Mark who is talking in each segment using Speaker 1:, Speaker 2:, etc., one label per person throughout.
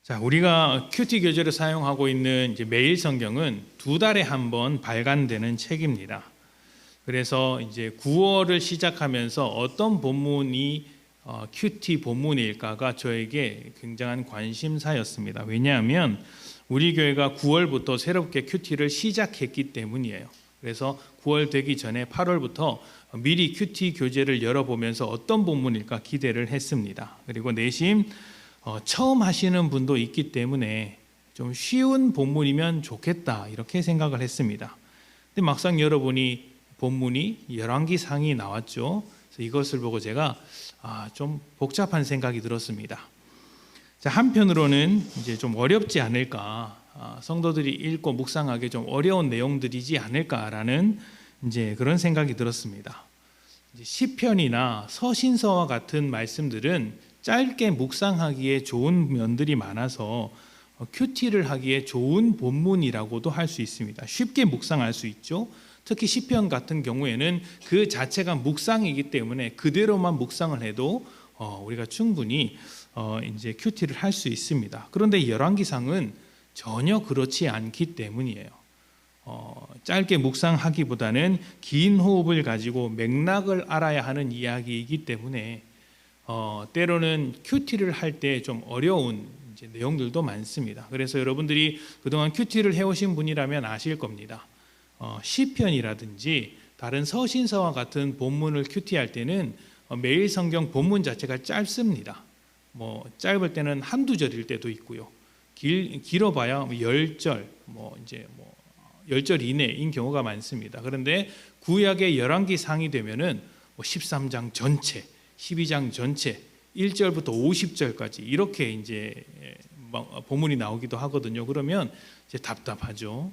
Speaker 1: 자, 우리가 큐티 교재를 사용하고 있는 이제 매일 성경은 2달에 한 번 발간되는 책입니다. 그래서 이제 9월을 시작하면서 어떤 본문이 큐티 본문일까가 저에게 굉장한 관심사였습니다. 왜냐하면 우리 교회가 9월부터 새롭게 큐티를 시작했기 때문이에요. 그래서 9월 되기 전에 8월부터 미리 큐티 교재를 열어보면서 어떤 본문일까 기대를 했습니다. 그리고 내심 처음 하시는 분도 있기 때문에 좀 쉬운 본문이면 좋겠다 이렇게 생각을 했습니다. 근데 막상 열어보니 본문이 열왕기상이 나왔죠. 그래서 이것을 보고 제가 좀 복잡한 생각이 들었습니다. 자, 한편으로는 이제 좀 어렵지 않을까, 성도들이 읽고 묵상하기 좀 어려운 내용들이지 않을까라는 이제 그런 생각이 들었습니다. 이제 시편이나 서신서와 같은 말씀들은 짧게 묵상하기에 좋은 면들이 많아서 큐티를 하기에 좋은 본문이라고도 할 수 있습니다. 쉽게 묵상할 수 있죠. 특히 시편 같은 경우에는 그 자체가 묵상이기 때문에 그대로만 묵상을 해도 우리가 충분히 이제 큐티를 할 수 있습니다. 그런데 열왕기상은 전혀 그렇지 않기 때문이에요. 짧게 묵상하기보다는 긴 호흡을 가지고 맥락을 알아야 하는 이야기이기 때문에 때로는 큐티를 할 때 좀 어려운 이제 내용들도 많습니다. 그래서 여러분들이 그동안 큐티를 해오신 분이라면 아실 겁니다. 시편이라든지 다른 서신서와 같은 본문을 큐티할 때는 매일 성경 본문 자체가 짧습니다. 짧을 때는 한두 절일 때도 있고요. 길어봐야 10절, 10절 이내인 경우가 많습니다. 그런데 구약의 열왕기상이 되면은 13장 전체, 12장 전체, 1절부터 50절까지 이렇게 이제 본문이 나오기도 하거든요. 그러면 이제 답답하죠.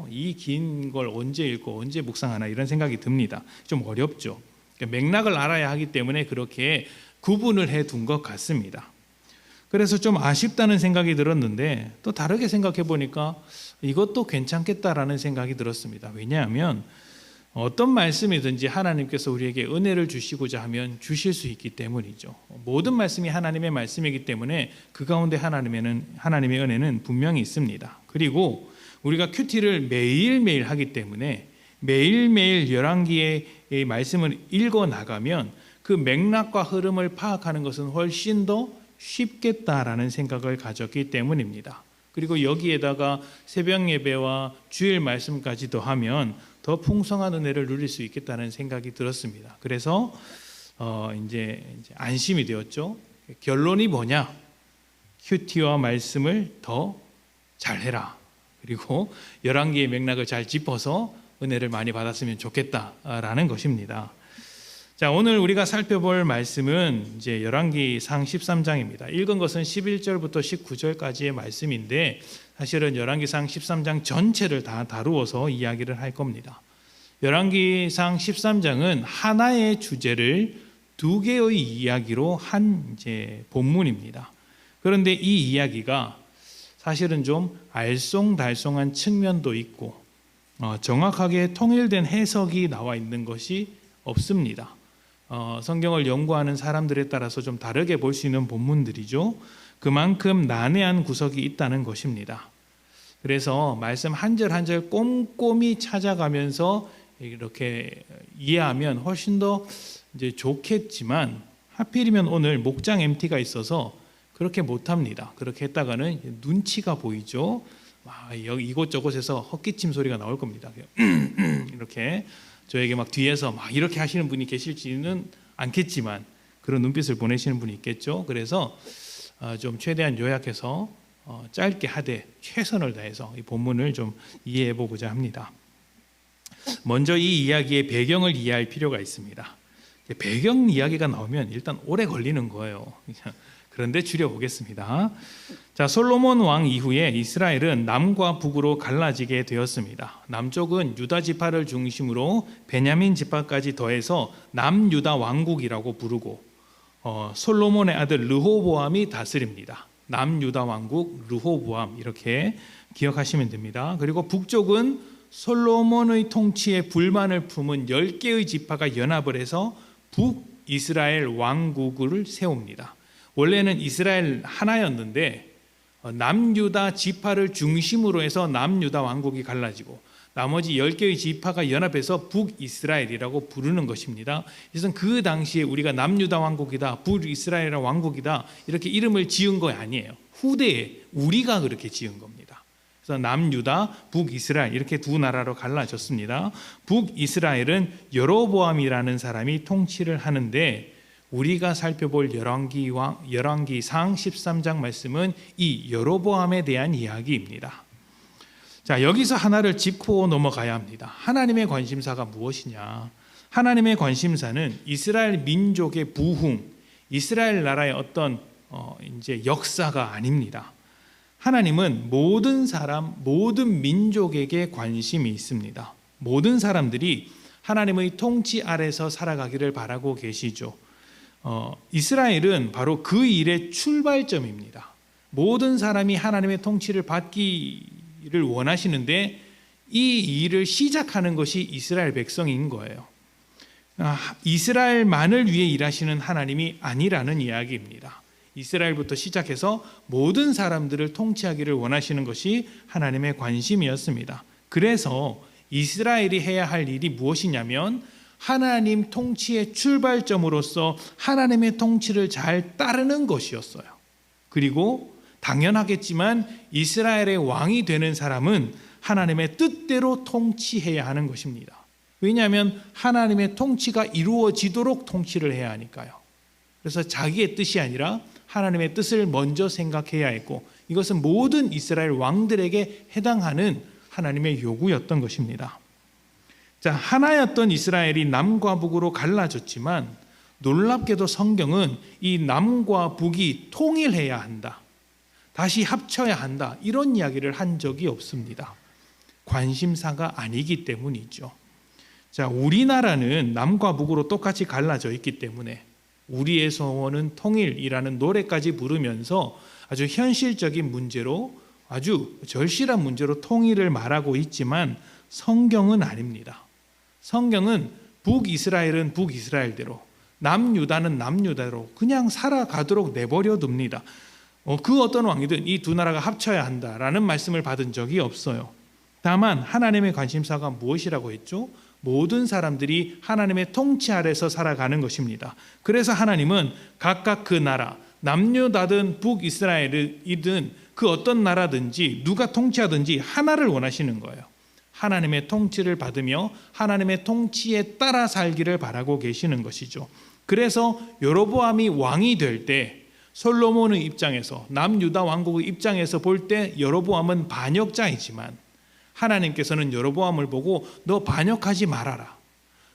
Speaker 1: 이 긴 걸 언제 읽고 언제 묵상하나 이런 생각이 듭니다. 좀 어렵죠. 그러니까 맥락을 알아야 하기 때문에 그렇게 구분을 해둔 것 같습니다. 그래서 좀 아쉽다는 생각이 들었는데 또 다르게 생각해 보니까 이것도 괜찮겠다라는 생각이 들었습니다. 왜냐하면 어떤 말씀이든지 하나님께서 우리에게 은혜를 주시고자 하면 주실 수 있기 때문이죠. 모든 말씀이 하나님의 말씀이기 때문에 그 가운데 하나님의 은혜는 분명히 있습니다. 그리고 우리가 큐티를 매일매일 하기 때문에 매일매일 열왕기의 말씀을 읽어 나가면 그 맥락과 흐름을 파악하는 것은 훨씬 더 쉽겠다라는 생각을 가졌기 때문입니다. 그리고 여기에다가 새벽 예배와 주일 말씀까지 더하면 더 풍성한 은혜를 누릴 수 있겠다는 생각이 들었습니다. 그래서 이제 안심이 되었죠. 결론이 뭐냐? 큐티와 말씀을 더 잘해라. 그리고 열왕기의 맥락을 잘 짚어서 은혜를 많이 받았으면 좋겠다라는 것입니다. 자, 오늘 우리가 살펴볼 말씀은 이제 열왕기상 13장입니다. 읽은 것은 11절부터 19절까지의 말씀인데 사실은 열왕기상 13장 전체를 다 다루어서 이야기를 할 겁니다. 열왕기상 13장은 하나의 주제를 2개의 이야기로 한 이제 본문입니다. 그런데 이 이야기가 사실은 좀 알쏭달쏭한 측면도 있고 정확하게 통일된 해석이 나와 있는 것이 없습니다. 성경을 연구하는 사람들에 따라서 좀 다르게 볼 수 있는 본문들이죠. 그만큼 난해한 구석이 있다는 것입니다. 그래서 말씀 한 절 한 절 꼼꼼히 찾아가면서 이렇게 이해하면 훨씬 더 이제 좋겠지만 하필이면 오늘 목장 MT가 있어서 그렇게 못합니다. 그렇게 했다가는 눈치가 보이죠. 이곳저곳에서 헛기침 소리가 나올 겁니다. 이렇게 저에게 막 뒤에서 막 이렇게 하시는 분이 계실지는 않겠지만 그런 눈빛을 보내시는 분이 있겠죠. 그래서 좀 최대한 요약해서 짧게 하되 최선을 다해서 이 본문을 좀 이해해 보고자 합니다. 먼저 이 이야기의 배경을 이해할 필요가 있습니다. 배경 이야기가 나오면 일단 오래 걸리는 거예요. 그런데 줄여보겠습니다. 자, 솔로몬 왕 이후에 이스라엘은 남과 북으로 갈라지게 되었습니다. 남쪽은 유다 지파를 중심으로 베냐민 지파까지 더해서 남유다 왕국이라고 부르고 솔로몬의 아들 르호보암이 다스립니다. 남유다 왕국 르호보암 이렇게 기억하시면 됩니다. 그리고 북쪽은 솔로몬의 통치에 불만을 품은 10개의 지파가 연합을 해서 북이스라엘 왕국을 세웁니다. 원래는 이스라엘 하나였는데 남유다 지파를 중심으로 해서 남유다 왕국이 갈라지고 나머지 10개의 지파가 연합해서 북이스라엘이라고 부르는 것입니다. 그래서 그 당시에 우리가 남유다 왕국이다, 북이스라엘 왕국이다 이렇게 이름을 지은 거 아니에요. 후대에 우리가 그렇게 지은 겁니다. 그래서 남유다, 북이스라엘 이렇게 두 나라로 갈라졌습니다. 북이스라엘은 여로보암이라는 사람이 통치를 하는데 우리가 살펴볼 열왕기상 13장 말씀은 이 여로보암에 대한 이야기입니다. 자, 여기서 하나를 짚고 넘어가야 합니다. 하나님의 관심사가 무엇이냐? 하나님의 관심사는 이스라엘 민족의 부흥, 이스라엘 나라의 어떤 이제 역사가 아닙니다. 하나님은 모든 사람, 모든 민족에게 관심이 있습니다. 모든 사람들이 하나님의 통치 아래서 살아가기를 바라고 계시죠. 이스라엘은 바로 그 일의 출발점입니다. 모든 사람이 하나님의 통치를 받기를 원하시는데 이 일을 시작하는 것이 이스라엘 백성인 거예요. 이스라엘만을 위해 일하시는 하나님이 아니라는 이야기입니다. 이스라엘부터 시작해서 모든 사람들을 통치하기를 원하시는 것이 하나님의 관심이었습니다. 그래서 이스라엘이 해야 할 일이 무엇이냐면 하나님 통치의 출발점으로서 하나님의 통치를 잘 따르는 것이었어요. 그리고 당연하겠지만 이스라엘의 왕이 되는 사람은 하나님의 뜻대로 통치해야 하는 것입니다. 왜냐하면 하나님의 통치가 이루어지도록 통치를 해야 하니까요. 그래서 자기의 뜻이 아니라 하나님의 뜻을 먼저 생각해야 했고 이것은 모든 이스라엘 왕들에게 해당하는 하나님의 요구였던 것입니다. 자, 하나였던 이스라엘이 남과 북으로 갈라졌지만 놀랍게도 성경은 이 남과 북이 통일해야 한다, 다시 합쳐야 한다 이런 이야기를 한 적이 없습니다. 관심사가 아니기 때문이죠. 자, 우리나라는 남과 북으로 똑같이 갈라져 있기 때문에 우리의 소원은 통일이라는 노래까지 부르면서 아주 현실적인 문제로 아주 절실한 문제로 통일을 말하고 있지만 성경은 아닙니다. 성경은 북이스라엘은 북이스라엘대로 남유다는 남유다로 그냥 살아가도록 내버려 둡니다. 그 어떤 왕이든 이 두 나라가 합쳐야 한다라는 말씀을 받은 적이 없어요. 다만 하나님의 관심사가 무엇이라고 했죠? 모든 사람들이 하나님의 통치 아래서 살아가는 것입니다. 그래서 하나님은 각각 그 나라, 남유다든 북이스라엘이든 그 어떤 나라든지 누가 통치하든지 하나를 원하시는 거예요. 하나님의 통치를 받으며 하나님의 통치에 따라 살기를 바라고 계시는 것이죠. 그래서 여로보암이 왕이 될 때 솔로몬의 입장에서 남유다 왕국의 입장에서 볼 때 여로보암은 반역자이지만 하나님께서는 여로보암을 보고 너 반역하지 말아라,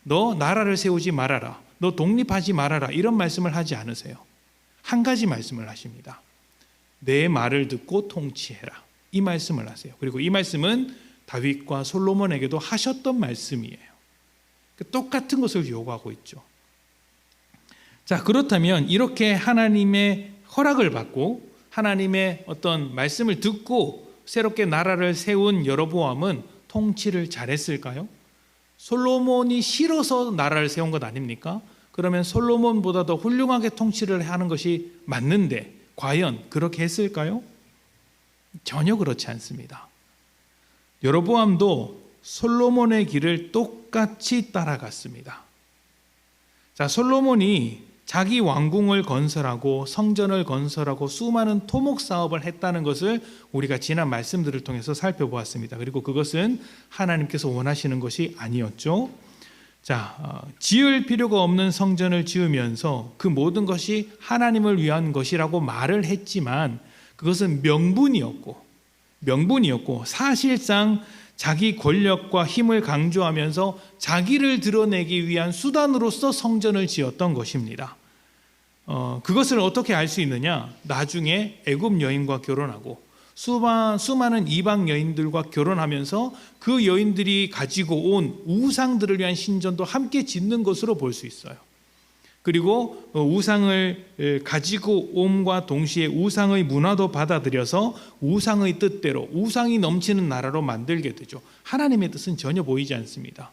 Speaker 1: 너 나라를 세우지 말아라, 너 독립하지 말아라 이런 말씀을 하지 않으세요. 한 가지 말씀을 하십니다. 내 말을 듣고 통치해라 이 말씀을 하세요. 그리고 이 말씀은 다윗과 솔로몬에게도 하셨던 말씀이에요. 똑같은 것을 요구하고 있죠. 자, 그렇다면 이렇게 하나님의 허락을 받고 하나님의 어떤 말씀을 듣고 새롭게 나라를 세운 여로보암은 통치를 잘했을까요? 솔로몬이 싫어서 나라를 세운 것 아닙니까? 그러면 솔로몬보다 더 훌륭하게 통치를 하는 것이 맞는데 과연 그렇게 했을까요? 전혀 그렇지 않습니다. 여로보암도 솔로몬의 길을 똑같이 따라갔습니다. 자, 솔로몬이 자기 왕궁을 건설하고 성전을 건설하고 수많은 토목 사업을 했다는 것을 우리가 지난 말씀들을 통해서 살펴보았습니다. 그리고 그것은 하나님께서 원하시는 것이 아니었죠. 자, 지을 필요가 없는 성전을 지으면서 그 모든 것이 하나님을 위한 것이라고 말을 했지만 그것은 명분이었고 사실상 자기 권력과 힘을 강조하면서 자기를 드러내기 위한 수단으로서 성전을 지었던 것입니다. 그것을 어떻게 알 수 있느냐? 나중에 애굽 여인과 결혼하고 수많은 이방 여인들과 결혼하면서 그 여인들이 가지고 온 우상들을 위한 신전도 함께 짓는 것으로 볼 수 있어요. 그리고 우상을 가지고 옴과 동시에 우상의 문화도 받아들여서 우상의 뜻대로 우상이 넘치는 나라로 만들게 되죠. 하나님의 뜻은 전혀 보이지 않습니다.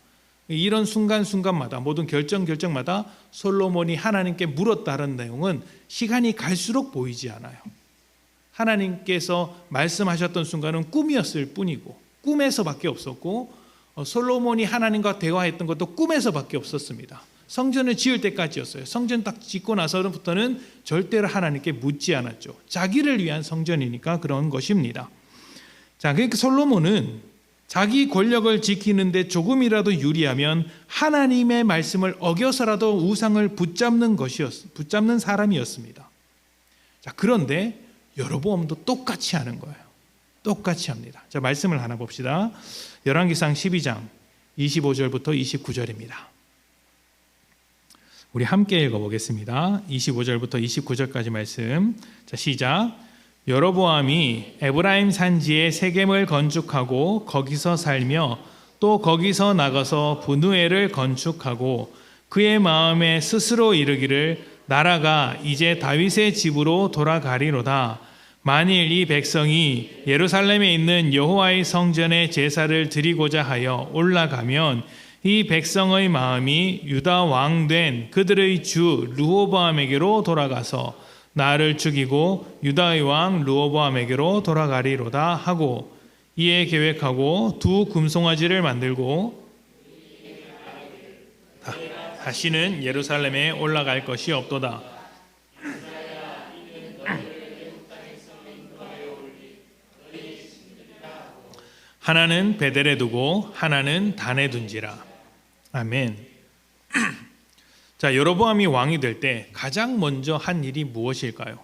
Speaker 1: 이런 순간순간마다 모든 결정마다 솔로몬이 하나님께 물었다는 내용은 시간이 갈수록 보이지 않아요. 하나님께서 말씀하셨던 순간은 꿈이었을 뿐이고 꿈에서밖에 없었고 솔로몬이 하나님과 대화했던 것도 꿈에서밖에 없었습니다. 성전을 지을 때까지였어요. 성전 딱 짓고 나서부터는 절대로 하나님께 묻지 않았죠. 자기를 위한 성전이니까 그런 것입니다. 자, 그러니까 솔로몬은 자기 권력을 지키는데 조금이라도 유리하면 하나님의 말씀을 어겨서라도 우상을 붙잡는 사람이었습니다. 자, 그런데 여로보암도 똑같이 하는 거예요. 똑같이 합니다. 자, 말씀을 하나 봅시다. 열왕기상 12장 25절부터 29절입니다. 우리 함께 읽어보겠습니다. 25절부터 29절까지 말씀. 자, 시작. 여로보암이 에브라임 산지에 세겜을 건축하고 거기서 살며 또 거기서 나가서 분우엘을 건축하고 그의 마음에 스스로 이르기를 나라가 이제 다윗의 집으로 돌아가리로다. 만일 이 백성이 예루살렘에 있는 여호와의 성전에 제사를 드리고자 하여 올라가면 이 백성의 마음이 유다 왕 된 그들의 주 르호보암에게로 돌아가서 나를 죽이고 유다의 왕 르호보암에게로 돌아가리로다 하고 이에 계획하고 두 금송아지를 만들고 다시는 예루살렘에 올라갈 것이 없도다. 하나는 베델에 두고 하나는 단에 둔지라. 아멘. 자, 여로보암이 왕이 될 때 가장 먼저 한 일이 무엇일까요?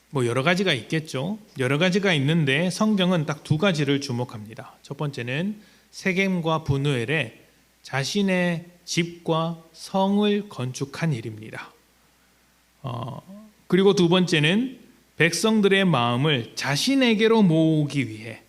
Speaker 1: 뭐 여러 가지가 있겠죠. 여러 가지가 있는데 성경은 딱 두 가지를 주목합니다. 첫 번째는 세겜과 분우엘에 자신의 집과 성을 건축한 일입니다. 그리고 두 번째는 백성들의 마음을 자신에게로 모으기 위해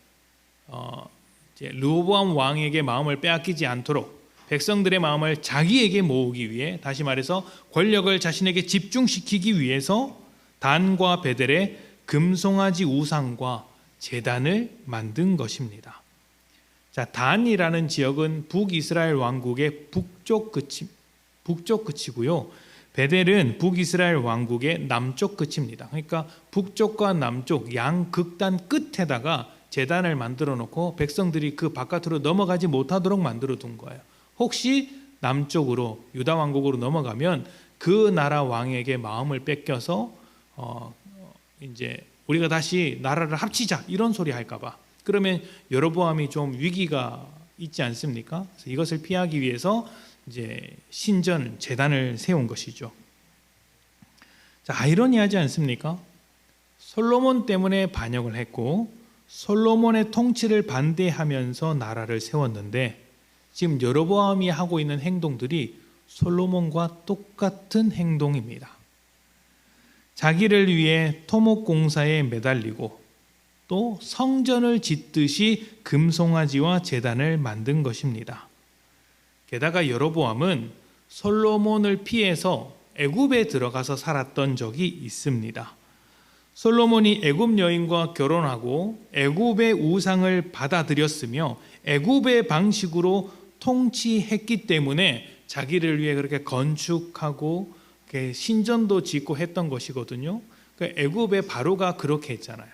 Speaker 1: 르호보암 왕에게 마음을 빼앗기지 않도록 백성들의 마음을 자기에게 모으기 위해, 다시 말해서 권력을 자신에게 집중시키기 위해서 단과 베델의 금송아지 우상과 제단을 만든 것입니다. 자, 단이라는 지역은 북이스라엘 왕국의 북쪽 끝이고요. 베델은 북이스라엘 왕국의 남쪽 끝입니다. 그러니까 북쪽과 남쪽 양 극단 끝에다가 제단을 만들어 놓고 백성들이 그 바깥으로 넘어가지 못하도록 만들어 둔 거예요. 혹시 남쪽으로 유다 왕국으로 넘어가면 그 나라 왕에게 마음을 뺏겨서 이제 우리가 다시 나라를 합치자 이런 소리 할까봐. 그러면 여로보암이 좀 위기가 있지 않습니까? 그래서 이것을 피하기 위해서 이제 신전 제단을 세운 것이죠. 자, 아이러니하지 않습니까? 솔로몬 때문에 반역을 했고 솔로몬의 통치를 반대하면서 나라를 세웠는데 지금 여로보암이 하고 있는 행동들이 솔로몬과 똑같은 행동입니다. 자기를 위해 토목공사에 매달리고 또 성전을 짓듯이 금송아지와 제단을 만든 것입니다. 게다가 여로보암은 솔로몬을 피해서 애굽에 들어가서 살았던 적이 있습니다. 솔로몬이 애굽 여인과 결혼하고 애굽의 우상을 받아들였으며 애굽의 방식으로 통치했기 때문에 자기를 위해 그렇게 건축하고 신전도 짓고 했던 것이거든요. 애굽의 바로가 그렇게 했잖아요.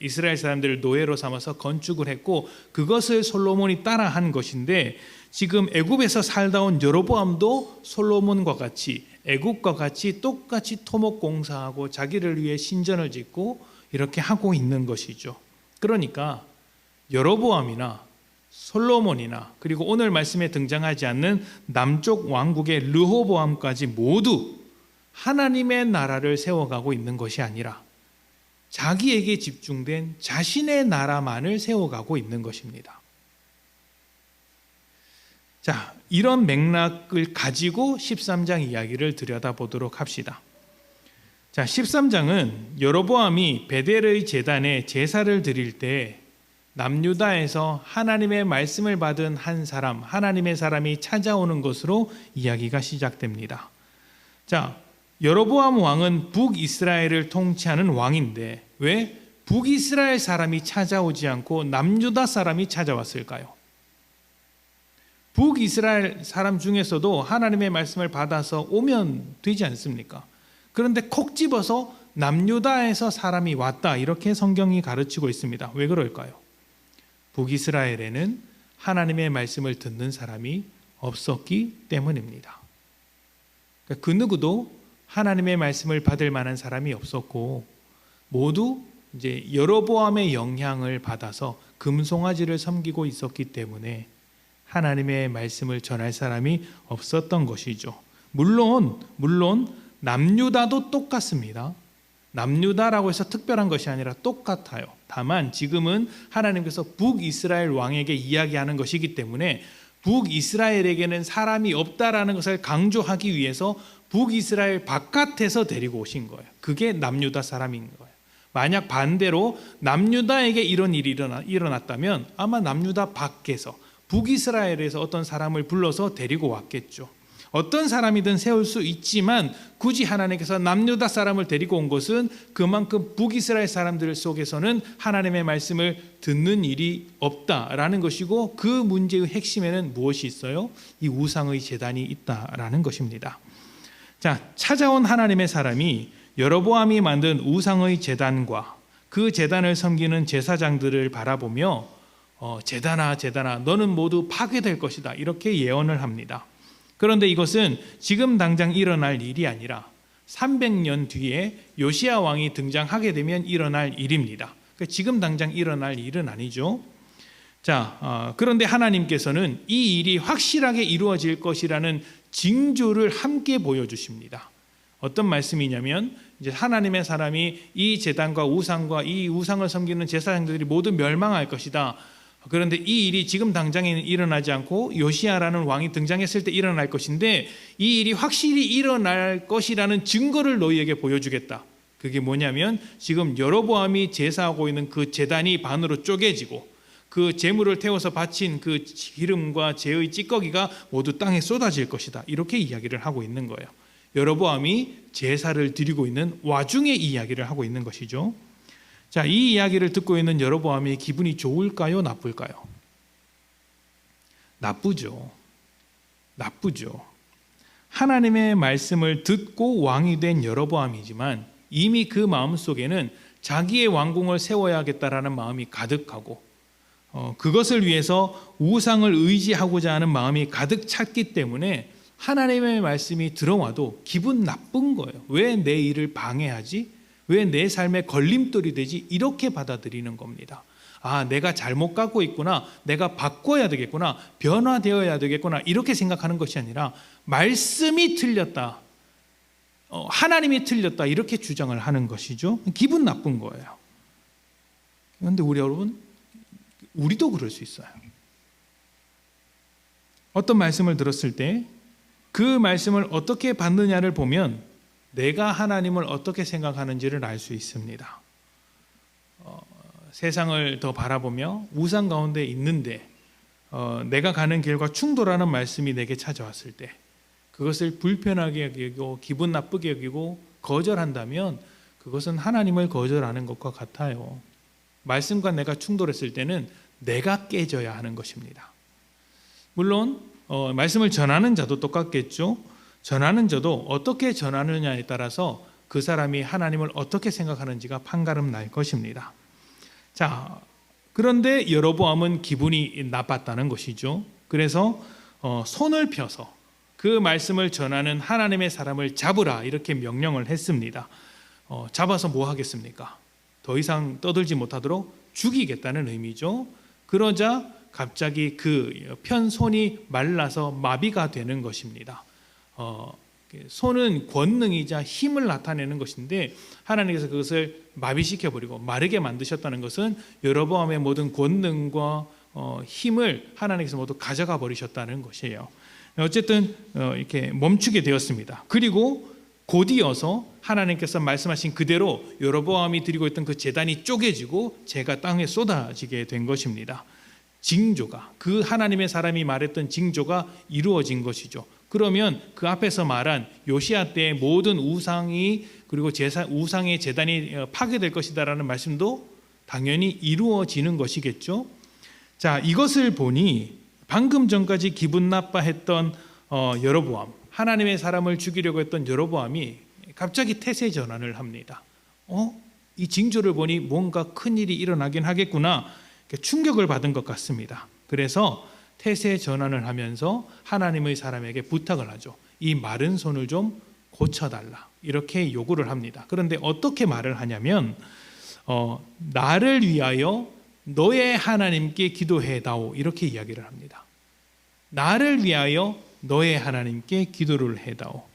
Speaker 1: 이스라엘 사람들을 노예로 삼아서 건축을 했고 그것을 솔로몬이 따라한 것인데 지금 애굽에서 살다 온 여로보암도 솔로몬과 같이 애굽과 같이 똑같이 토목공사하고 자기를 위해 신전을 짓고 이렇게 하고 있는 것이죠. 그러니까 여로보암이나 솔로몬이나 그리고 오늘 말씀에 등장하지 않는 남쪽 왕국의 르호보암까지 모두 하나님의 나라를 세워가고 있는 것이 아니라 자기에게 집중된 자신의 나라만을 세워가고 있는 것입니다. 자, 이런 맥락을 가지고 13장 이야기를 들여다보도록 합시다. 자, 13장은 여로보암이 베델의 제단에 제사를 드릴 때 남유다에서 하나님의 말씀을 받은 한 사람, 하나님의 사람이 찾아오는 것으로 이야기가 시작됩니다. 자, 여로보암 왕은 북이스라엘을 통치하는 왕인데 왜 북이스라엘 사람이 찾아오지 않고 남유다 사람이 찾아왔을까요? 북이스라엘 사람 중에서도 하나님의 말씀을 받아서 오면 되지 않습니까? 그런데 콕 집어서 남유다에서 사람이 왔다 이렇게 성경이 가르치고 있습니다. 왜 그럴까요? 북이스라엘에는 하나님의 말씀을 듣는 사람이 없었기 때문입니다. 그러니까 그 누구도 하나님의 말씀을 받을 만한 사람이 없었고 모두 이제 여로보암의 영향을 받아서 금송아지를 섬기고 있었기 때문에 하나님의 말씀을 전할 사람이 없었던 것이죠. 물론 남유다도 똑같습니다. 남유다라고 해서 특별한 것이 아니라 똑같아요. 다만 지금은 하나님께서 북이스라엘 왕에게 이야기하는 것이기 때문에 북이스라엘에게는 사람이 없다라는 것을 강조하기 위해서 북이스라엘 바깥에서 데리고 오신 거예요. 그게 남유다 사람인 거예요. 만약 반대로 남유다에게 이런 일이 일어났다면 아마 남유다 밖에서 북이스라엘에서 어떤 사람을 불러서 데리고 왔겠죠. 어떤 사람이든 세울 수 있지만 굳이 하나님께서 남유다 사람을 데리고 온 것은 그만큼 북이스라엘 사람들 속에서는 하나님의 말씀을 듣는 일이 없다라는 것이고 그 문제의 핵심에는 무엇이 있어요? 이 우상의 제단이 있다라는 것입니다. 자, 찾아온 하나님의 사람이 여로보암이 만든 우상의 제단과 그 제단을 섬기는 제사장들을 바라보며 제단아 너는 모두 파괴될 것이다 이렇게 예언을 합니다. 그런데 이것은 지금 당장 일어날 일이 아니라 300년 뒤에 요시야 왕이 등장하게 되면 일어날 일입니다. 그러니까 지금 당장 일어날 일은 아니죠. 자, 그런데 하나님께서는 이 일이 확실하게 이루어질 것이라는 징조를 함께 보여주십니다. 어떤 말씀이냐면 이제 하나님의 사람이 이 제단과 우상과 이 우상을 섬기는 제사장들이 모두 멸망할 것이다. 그런데 이 일이 지금 당장에는 일어나지 않고 요시야라는 왕이 등장했을 때 일어날 것인데 이 일이 확실히 일어날 것이라는 증거를 너희에게 보여주겠다. 그게 뭐냐면 지금 여로보암이 제사하고 있는 그 제단이 반으로 쪼개지고 그 제물을 태워서 바친 그 기름과 재의 찌꺼기가 모두 땅에 쏟아질 것이다. 이렇게 이야기를 하고 있는 거예요. 여로보암이 제사를 드리고 있는 와중에 이 이야기를 하고 있는 것이죠. 자, 이 이야기를 듣고 있는 여로보암이 기분이 좋을까요? 나쁠까요? 나쁘죠. 하나님의 말씀을 듣고 왕이 된 여로보암이지만 이미 그 마음속에는 자기의 왕궁을 세워야겠다라는 마음이 가득하고 그것을 위해서 우상을 의지하고자 하는 마음이 가득 찼기 때문에 하나님의 말씀이 들어와도 기분 나쁜 거예요. 왜 내 일을 방해하지? 왜 내 삶에 걸림돌이 되지? 이렇게 받아들이는 겁니다. 아, 내가 잘못 가고 있구나. 내가 바꿔야 되겠구나. 변화되어야 되겠구나. 이렇게 생각하는 것이 아니라 말씀이 틀렸다. 하나님이 틀렸다. 이렇게 주장을 하는 것이죠. 기분 나쁜 거예요. 그런데 우리도 그럴 수 있어요. 어떤 말씀을 들었을 때 그 말씀을 어떻게 받느냐를 보면 내가 하나님을 어떻게 생각하는지를 알 수 있습니다. 세상을 더 바라보며 우상 가운데 있는데 내가 가는 길과 충돌하는 말씀이 내게 찾아왔을 때 그것을 불편하게 여기고 기분 나쁘게 여기고 거절한다면 그것은 하나님을 거절하는 것과 같아요. 말씀과 내가 충돌했을 때는 내가 깨져야 하는 것입니다. 물론 말씀을 전하는 자도 똑같겠죠. 전하는 자도 어떻게 전하느냐에 따라서 그 사람이 하나님을 어떻게 생각하는지가 판가름 날 것입니다. 자, 그런데 여로보암은 기분이 나빴다는 것이죠. 그래서 손을 펴서 그 말씀을 전하는 하나님의 사람을 잡으라 이렇게 명령을 했습니다. 잡아서 뭐 하겠습니까? 더 이상 떠들지 못하도록 죽이겠다는 의미죠. 그러자 갑자기 그 편 손이 말라서 마비가 되는 것입니다. 손은 권능이자 힘을 나타내는 것인데 하나님께서 그것을 마비시켜버리고 마르게 만드셨다는 것은 여로보암의 모든 권능과 힘을 하나님께서 모두 가져가 버리셨다는 것이에요. 어쨌든 이렇게 멈추게 되었습니다. 그리고 곧이어서 하나님께서 말씀하신 그대로 여로보암이 드리고 있던 그 제단이 쪼개지고 재가 땅에 쏟아지게 된 것입니다. 징조가 그 하나님의 사람이 말했던 징조가 이루어진 것이죠. 그러면 그 앞에서 말한 요시야 때의 모든 우상이 그리고 우상의 제단이 파괴될 것이다라는 말씀도 당연히 이루어지는 것이겠죠. 자, 이것을 보니 방금 전까지 기분 나빠했던 여로보암, 하나님의 사람을 죽이려고 했던 여로보암이 갑자기 태세 전환을 합니다. 이 징조를 보니 뭔가 큰일이 일어나긴 하겠구나, 충격을 받은 것 같습니다. 그래서 태세 전환을 하면서 하나님의 사람에게 부탁을 하죠. 이 마른 손을 좀 고쳐달라, 이렇게 요구를 합니다. 그런데 어떻게 말을 하냐면 나를 위하여 너의 하나님께 기도해다오, 이렇게 이야기를 합니다. 나를 위하여 너의 하나님께 기도를 해다오.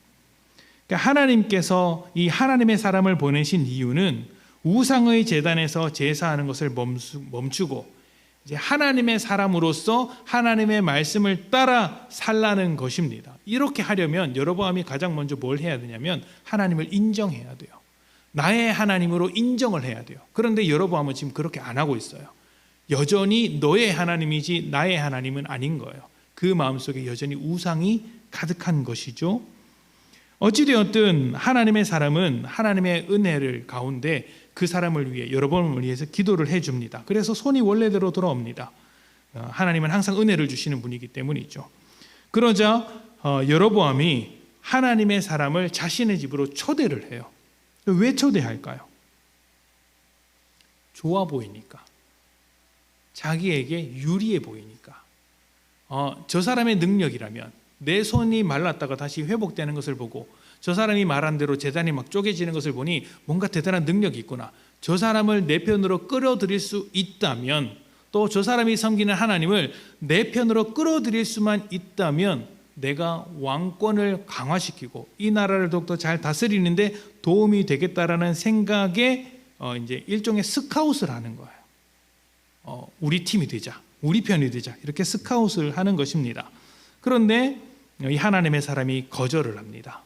Speaker 1: 그러니까 하나님께서 이 하나님의 사람을 보내신 이유는 우상의 제단에서 제사하는 것을 멈추고 이제 하나님의 사람으로서 하나님의 말씀을 따라 살라는 것입니다. 이렇게 하려면 여로보암이 가장 먼저 뭘 해야 되냐면 하나님을 인정해야 돼요. 나의 하나님으로 인정을 해야 돼요. 그런데 여로보암은 지금 그렇게 안 하고 있어요. 여전히 너의 하나님이지 나의 하나님은 아닌 거예요. 그 마음속에 여전히 우상이 가득한 것이죠. 어찌되었든 하나님의 사람은 하나님의 은혜를 가운데 그 사람을 위해, 여로보암을 위해서 기도를 해줍니다. 그래서 손이 원래대로 돌아옵니다. 하나님은 항상 은혜를 주시는 분이기 때문이죠. 그러자 여로보암이 하나님의 사람을 자신의 집으로 초대를 해요. 왜 초대할까요? 좋아 보이니까, 자기에게 유리해 보이니까. 저 사람의 능력이라면, 내 손이 말랐다가 다시 회복되는 것을 보고 저 사람이 말한 대로 제단이 막 쪼개지는 것을 보니 뭔가 대단한 능력이 있구나, 저 사람을 내 편으로 끌어들일 수 있다면, 또 저 사람이 섬기는 하나님을 내 편으로 끌어들일 수만 있다면 내가 왕권을 강화시키고 이 나라를 더욱더 잘 다스리는데 도움이 되겠다라는 생각에 이제 일종의 스카웃을 하는 거예요. 우리 팀이 되자, 우리 편이 되자, 이렇게 스카웃을 하는 것입니다. 그런데 이 하나님의 사람이 거절을 합니다.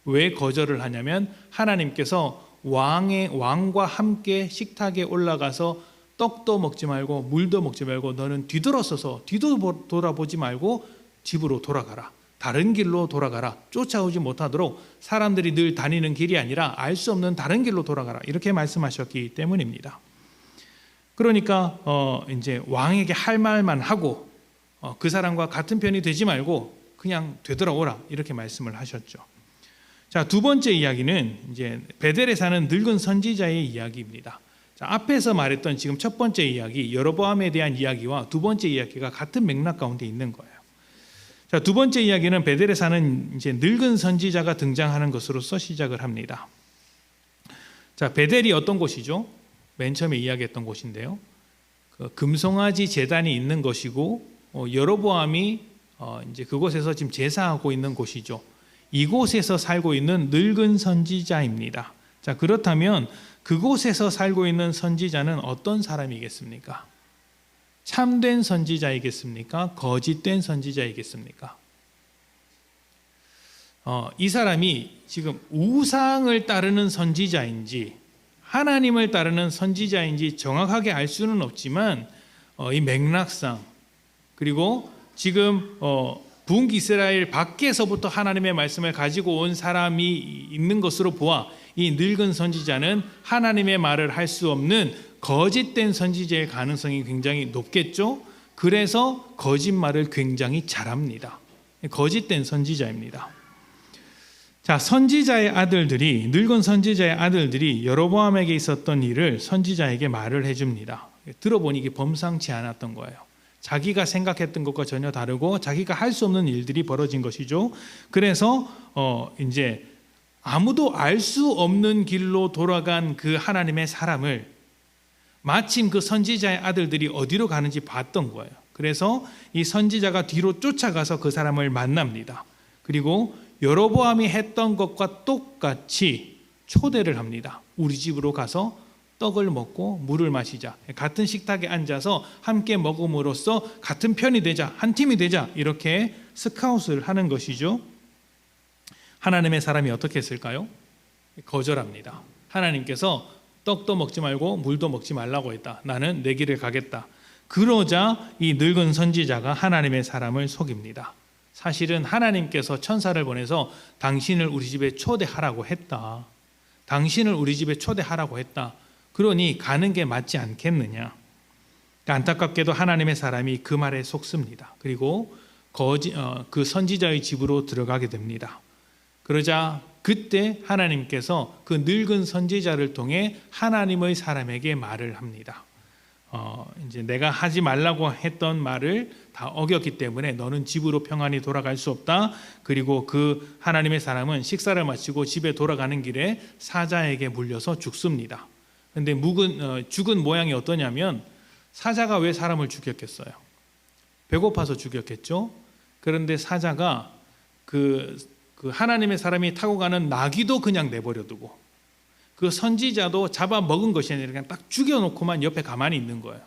Speaker 1: 왜 거절을 하냐면 하나님께서 왕과 함께 식탁에 올라가서 떡도 먹지 말고 물도 먹지 말고 너는 뒤돌아서서 뒤도 돌아보지 말고 집으로 돌아가라, 다른 길로 돌아가라, 쫓아오지 못하도록 사람들이 늘 다니는 길이 아니라 알 수 없는 다른 길로 돌아가라, 이렇게 말씀하셨기 때문입니다. 그러니까 이제 왕에게 할 말만 하고 그 사람과 같은 편이 되지 말고 그냥 되돌아오라, 이렇게 말씀을 하셨죠. 자, 두 번째 이야기는 이제 베델에 사는 늙은 선지자의 이야기입니다. 자, 앞에서 말했던 지금 첫 번째 이야기, 여로보암에 대한 이야기와 두 번째 이야기가 같은 맥락 가운데 있는 거예요. 자, 두 번째 이야기는 베델에 사는 이제 늙은 선지자가 등장하는 것으로서 시작을 합니다. 자, 베델이 어떤 곳이죠? 맨 처음에 이야기했던 곳인데요. 그 금송아지 제단이 있는 것이고 여로보암이 이제 그곳에서 지금 제사하고 있는 곳이죠. 이곳에서 살고 있는 늙은 선지자입니다. 자, 그렇다면 그곳에서 살고 있는 선지자는 어떤 사람이겠습니까? 참된 선지자이겠습니까? 거짓된 선지자이겠습니까? 이 사람이 지금 우상을 따르는 선지자인지 하나님을 따르는 선지자인지 정확하게 알 수는 없지만 이 맥락상, 그리고 지금 북이스라엘 밖에서부터 하나님의 말씀을 가지고 온 사람이 있는 것으로 보아 이 늙은 선지자는 하나님의 말을 할 수 없는 거짓된 선지자의 가능성이 굉장히 높겠죠. 그래서 거짓말을 굉장히 잘합니다. 거짓된 선지자입니다. 자, 선지자의 아들들이, 늙은 선지자의 아들들이 여로보암에게 있었던 일을 선지자에게 말을 해줍니다. 들어보니 이게 범상치 않았던 거예요. 자기가 생각했던 것과 전혀 다르고 자기가 할 수 없는 일들이 벌어진 것이죠. 그래서 이제 아무도 알 수 없는 길로 돌아간 그 하나님의 사람을 마침 그 선지자의 아들들이 어디로 가는지 봤던 거예요. 그래서 이 선지자가 뒤로 쫓아가서 그 사람을 만납니다. 그리고 여로보암이 했던 것과 똑같이 초대를 합니다. 우리 집으로 가서 떡을 먹고 물을 마시자, 같은 식탁에 앉아서 함께 먹음으로써 같은 편이 되자, 한 팀이 되자, 이렇게 스카웃을 하는 것이죠. 하나님의 사람이 어떻게 했을까요? 거절합니다. 하나님께서 떡도 먹지 말고 물도 먹지 말라고 했다. 나는 내 길을 가겠다. 그러자 이 늙은 선지자가 하나님의 사람을 속입니다. 사실은 하나님께서 천사를 보내서 당신을 우리 집에 초대하라고 했다. 당신을 우리 집에 초대하라고 했다. 그러니 가는 게 맞지 않겠느냐. 안타깝게도 하나님의 사람이 그 말에 속습니다. 그리고 그 선지자의 집으로 들어가게 됩니다. 그러자 그때 하나님께서 그 늙은 선지자를 통해 하나님의 사람에게 말을 합니다. 이제 내가 하지 말라고 했던 말을 다 어겼기 때문에 너는 집으로 평안히 돌아갈 수 없다. 그리고 그 하나님의 사람은 식사를 마치고 집에 돌아가는 길에 사자에게 물려서 죽습니다. 근데 죽은 모양이 어떠냐면, 사자가 왜 사람을 죽였겠어요? 배고파서 죽였겠죠. 그런데 사자가 그 하나님의 사람이 타고 가는 나귀도 그냥 내버려 두고, 그 선지자도 잡아먹은 것이 아니라 그냥 딱 죽여놓고만 옆에 가만히 있는 거예요.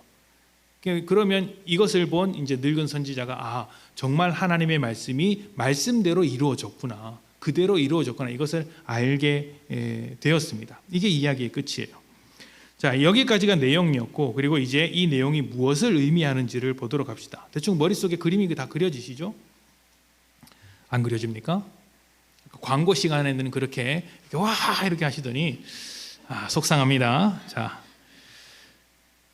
Speaker 1: 그러면 이것을 본 이제 늙은 선지자가 정말 하나님의 말씀이 말씀대로 이루어졌구나, 그대로 이루어졌구나, 이것을 알게 되었습니다. 이게 이야기의 끝이에요. 자, 여기까지가 내용이었고, 그리고 이제 이 내용이 무엇을 의미하는지를 보도록 합시다. 대충 머릿속에 그림이 다 그려지시죠? 안 그려집니까? 광고 시간에는 그렇게 와 이렇게 하시더니 속상합니다.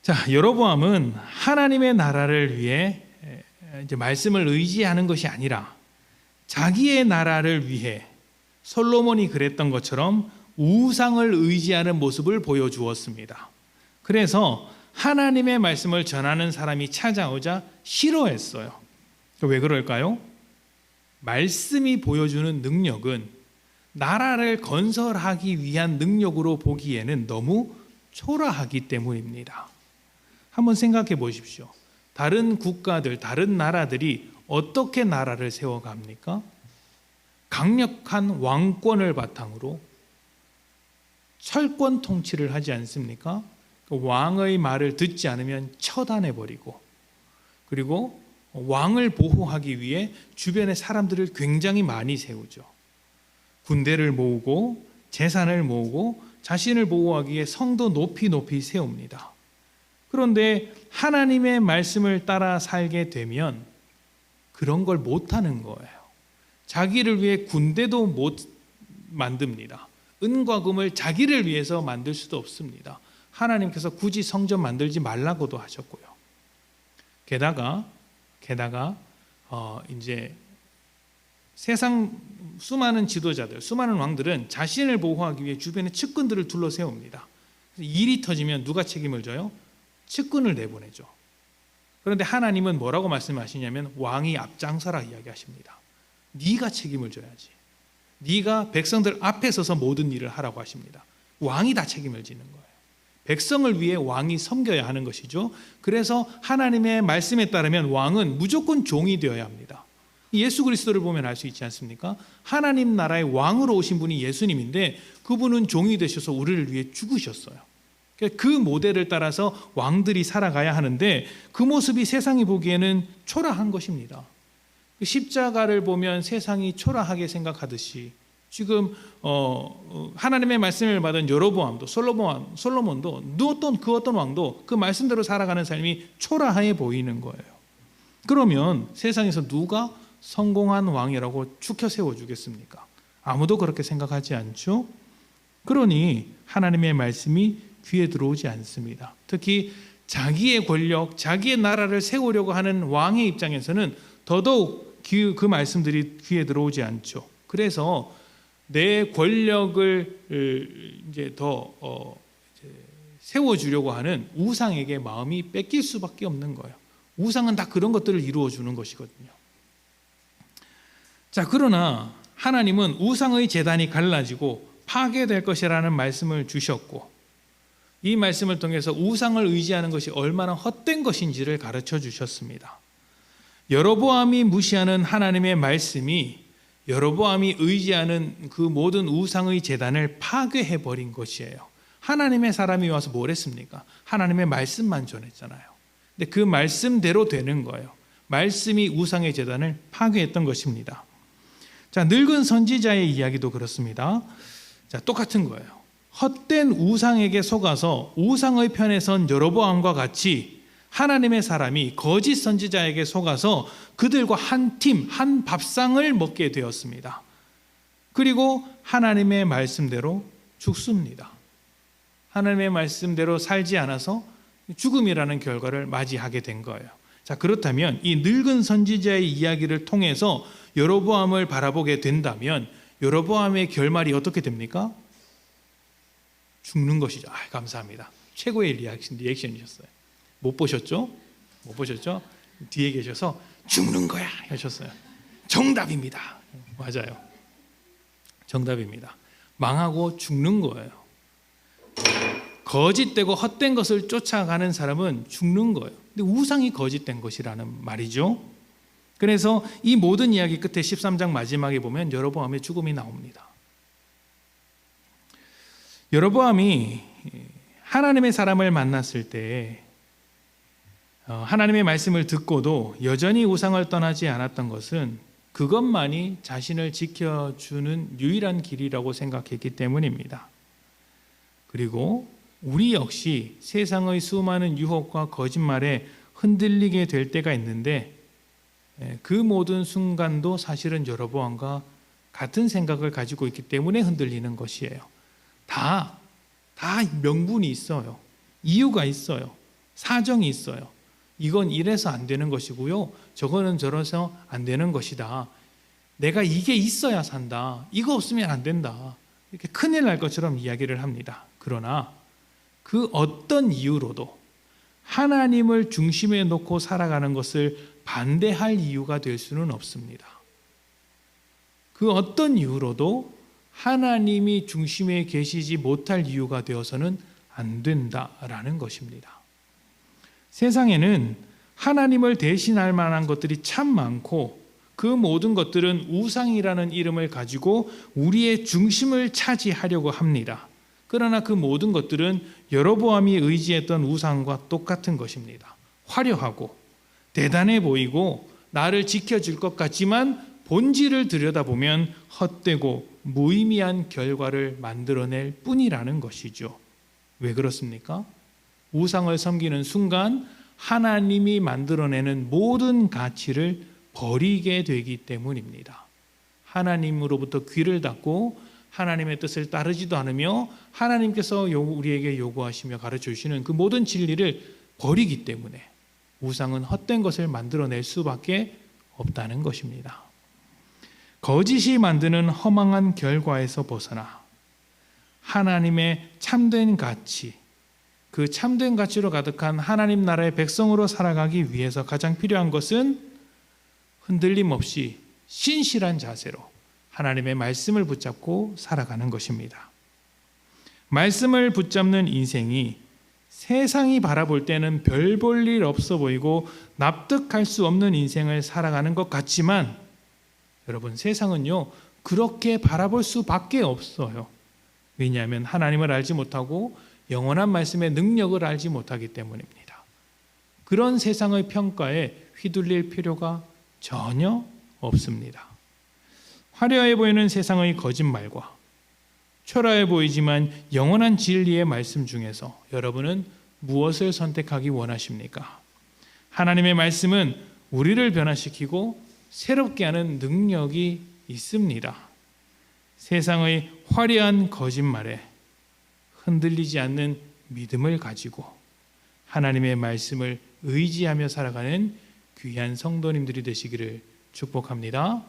Speaker 1: 자, 여로보암은 하나님의 나라를 위해 이제 말씀을 의지하는 것이 아니라 자기의 나라를 위해 솔로몬이 그랬던 것처럼 우상을 의지하는 모습을 보여주었습니다. 그래서 하나님의 말씀을 전하는 사람이 찾아오자 싫어했어요. 왜 그럴까요? 말씀이 보여주는 능력은 나라를 건설하기 위한 능력으로 보기에는 너무 초라하기 때문입니다. 한번 생각해 보십시오. 다른 국가들, 다른 나라들이 어떻게 나라를 세워갑니까? 강력한 왕권을 바탕으로 철권 통치를 하지 않습니까? 그 왕의 말을 듣지 않으면 처단해버리고, 그리고 왕을 보호하기 위해 주변의 사람들을 굉장히 많이 세우죠. 군대를 모으고 재산을 모으고 자신을 보호하기 위해 성도 높이 세웁니다. 그런데 하나님의 말씀을 따라 살게 되면 그런 걸 못하는 거예요. 자기를 위해 군대도 못 만듭니다. 은과 금을 자기를 위해서 만들 수도 없습니다. 하나님께서 굳이 성전 만들지 말라고도 하셨고요. 게다가 이제 세상 수많은 지도자들, 수많은 왕들은 자신을 보호하기 위해 주변에 측근들을 둘러 세웁니다. 일이 터지면 누가 책임을 져요? 측근을 내보내죠. 그런데 하나님은 뭐라고 말씀하시냐면 왕이 앞장서라 이야기하십니다. 네가 책임을 져야지. 네가 백성들 앞에 서서 모든 일을 하라고 하십니다. 왕이 다 책임을 지는 거예요. 백성을 위해 왕이 섬겨야 하는 것이죠. 그래서 하나님의 말씀에 따르면 왕은 무조건 종이 되어야 합니다. 예수 그리스도를 보면 알 수 있지 않습니까? 하나님 나라의 왕으로 오신 분이 예수님인데 그분은 종이 되셔서 우리를 위해 죽으셨어요. 그 모델을 따라서 왕들이 살아가야 하는데 그 모습이 세상이 보기에는 초라한 것입니다. 십자가를 보면 세상이 초라하게 생각하듯이 지금 하나님의 말씀을 받은 여로보암도 솔로몬도 그 어떤 왕도 그 말씀대로 살아가는 삶이 초라해 보이는 거예요. 그러면 세상에서 누가 성공한 왕이라고 추켜 세워주겠습니까? 아무도 그렇게 생각하지 않죠. 그러니 하나님의 말씀이 귀에 들어오지 않습니다. 특히 자기의 권력, 자기의 나라를 세우려고 하는 왕의 입장에서는 더더욱 그 말씀들이 귀에 들어오지 않죠. 그래서 내 권력을 이제 더 세워주려고 하는 우상에게 마음이 뺏길 수밖에 없는 거예요. 우상은 다 그런 것들을 이루어주는 것이거든요. 자, 그러나 하나님은 우상의 제단이 갈라지고 파괴될 것이라는 말씀을 주셨고, 이 말씀을 통해서 우상을 의지하는 것이 얼마나 헛된 것인지를 가르쳐 주셨습니다. 여로보암이 무시하는 하나님의 말씀이 여로보암이 의지하는 그 모든 우상의 제단을 파괴해버린 것이에요. 하나님의 사람이 와서 뭘 했습니까? 하나님의 말씀만 전했잖아요. 근데 그 말씀대로 되는 거예요. 말씀이 우상의 제단을 파괴했던 것입니다. 자, 늙은 선지자의 이야기도 그렇습니다. 자, 똑같은 거예요. 헛된 우상에게 속아서 우상의 편에 선 여로보암과 같이 하나님의 사람이 거짓 선지자에게 속아서 그들과 한 팀, 한 밥상을 먹게 되었습니다. 그리고 하나님의 말씀대로 죽습니다. 하나님의 말씀대로 살지 않아서 죽음이라는 결과를 맞이하게 된 거예요. 자, 그렇다면 이 늙은 선지자의 이야기를 통해서 여로보암을 바라보게 된다면 여로보암의 결말이 어떻게 됩니까? 죽는 것이죠. 감사합니다. 최고의 리액션이셨어요. 못 보셨죠? 못 보셨죠? 뒤에 계셔서 죽는 거야 하셨어요. 정답입니다. 맞아요. 정답입니다. 망하고 죽는 거예요. 거짓되고 헛된 것을 쫓아가는 사람은 죽는 거예요. 근데 우상이 거짓된 것이라는 말이죠. 그래서 이 모든 이야기 끝에 13장 마지막에 보면 여로보암의 죽음이 나옵니다. 여로보암이 하나님의 사람을 만났을 때 하나님의 말씀을 듣고도 여전히 우상을 떠나지 않았던 것은 그것만이 자신을 지켜주는 유일한 길이라고 생각했기 때문입니다. 그리고 우리 역시 세상의 수많은 유혹과 거짓말에 흔들리게 될 때가 있는데 그 모든 순간도 사실은 여로보암과 같은 생각을 가지고 있기 때문에 흔들리는 것이에요. 다 명분이 있어요. 이유가 있어요. 사정이 있어요. 이건 이래서 안 되는 것이고요. 저거는 저래서 안 되는 것이다. 내가 이게 있어야 산다. 이거 없으면 안 된다. 이렇게 큰일 날 것처럼 이야기를 합니다. 그러나 그 어떤 이유로도 하나님을 중심에 놓고 살아가는 것을 반대할 이유가 될 수는 없습니다. 그 어떤 이유로도 하나님이 중심에 계시지 못할 이유가 되어서는 안 된다라는 것입니다. 세상에는 하나님을 대신할 만한 것들이 참 많고 그 모든 것들은 우상이라는 이름을 가지고 우리의 중심을 차지하려고 합니다. 그러나 그 모든 것들은 여로보암이 의지했던 우상과 똑같은 것입니다. 화려하고 대단해 보이고 나를 지켜줄 것 같지만 본질을 들여다보면 헛되고 무의미한 결과를 만들어낼 뿐이라는 것이죠. 왜 그렇습니까? 우상을 섬기는 순간 하나님이 만들어내는 모든 가치를 버리게 되기 때문입니다. 하나님으로부터 귀를 닫고 하나님의 뜻을 따르지도 않으며 하나님께서 우리에게 요구하시며 가르쳐 주시는 그 모든 진리를 버리기 때문에 우상은 헛된 것을 만들어낼 수밖에 없다는 것입니다. 거짓이 만드는 허망한 결과에서 벗어나 하나님의 참된 가치, 그 참된 가치로 가득한 하나님 나라의 백성으로 살아가기 위해서 가장 필요한 것은 흔들림 없이 신실한 자세로 하나님의 말씀을 붙잡고 살아가는 것입니다. 말씀을 붙잡는 인생이 세상이 바라볼 때는 별 볼 일 없어 보이고 납득할 수 없는 인생을 살아가는 것 같지만 여러분, 세상은요 그렇게 바라볼 수밖에 없어요. 왜냐하면 하나님을 알지 못하고 영원한 말씀의 능력을 알지 못하기 때문입니다. 그런 세상의 평가에 휘둘릴 필요가 전혀 없습니다. 화려해 보이는 세상의 거짓말과 초라해 보이지만 영원한 진리의 말씀 중에서 여러분은 무엇을 선택하기 원하십니까? 하나님의 말씀은 우리를 변화시키고 새롭게 하는 능력이 있습니다. 세상의 화려한 거짓말에 흔들리지 않는 믿음을 가지고 하나님의 말씀을 의지하며 살아가는 귀한 성도님들이 되시기를 축복합니다.